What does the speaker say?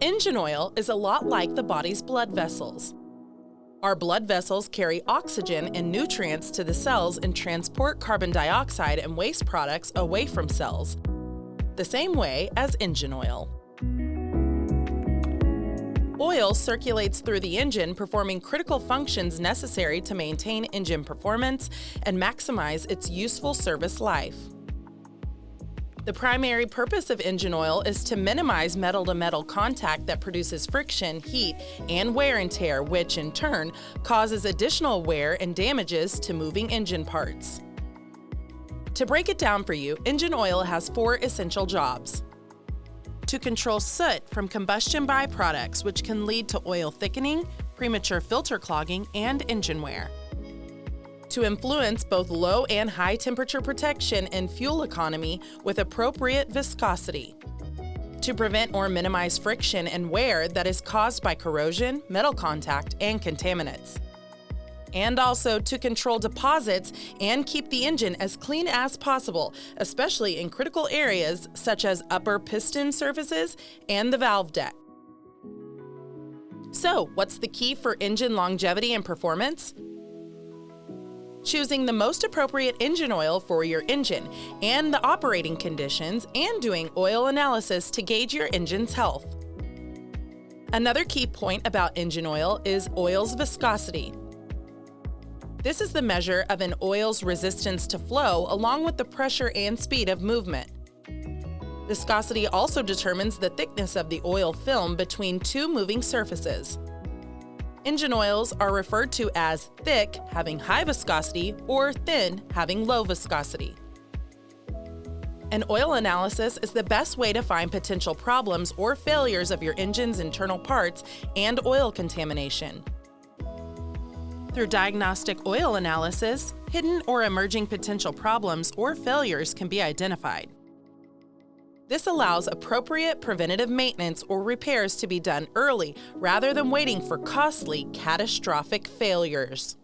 Engine oil is a lot like the body's blood vessels. Our blood vessels carry oxygen and nutrients to the cells and transport carbon dioxide and waste products away from cells, the same way as engine oil. Oil circulates through the engine, performing critical functions necessary to maintain engine performance and maximize its useful service life. The primary purpose of engine oil is to minimize metal-to-metal contact that produces friction, heat, and wear and tear, which in turn causes additional wear and damages to moving engine parts. To break it down for you, engine oil has 4 essential jobs. To control soot from combustion byproducts, which can lead to oil thickening, premature filter clogging, and engine wear. To influence both low and high temperature protection and fuel economy with appropriate viscosity. To prevent or minimize friction and wear that is caused by corrosion, metal contact, and contaminants. And also to control deposits and keep the engine as clean as possible, especially in critical areas such as upper piston surfaces and the valve deck. So, what's the key for engine longevity and performance? Choosing the most appropriate engine oil for your engine and the operating conditions, and doing oil analysis to gauge your engine's health. Another key point about engine oil is oil's viscosity. This is the measure of an oil's resistance to flow along with the pressure and speed of movement. Viscosity also determines the thickness of the oil film between 2 moving surfaces. Engine oils are referred to as thick, having high viscosity, or thin, having low viscosity. An oil analysis is the best way to find potential problems or failures of your engine's internal parts and oil contamination. Through diagnostic oil analysis, hidden or emerging potential problems or failures can be identified. This allows appropriate preventative maintenance or repairs to be done early rather than waiting for costly, catastrophic failures.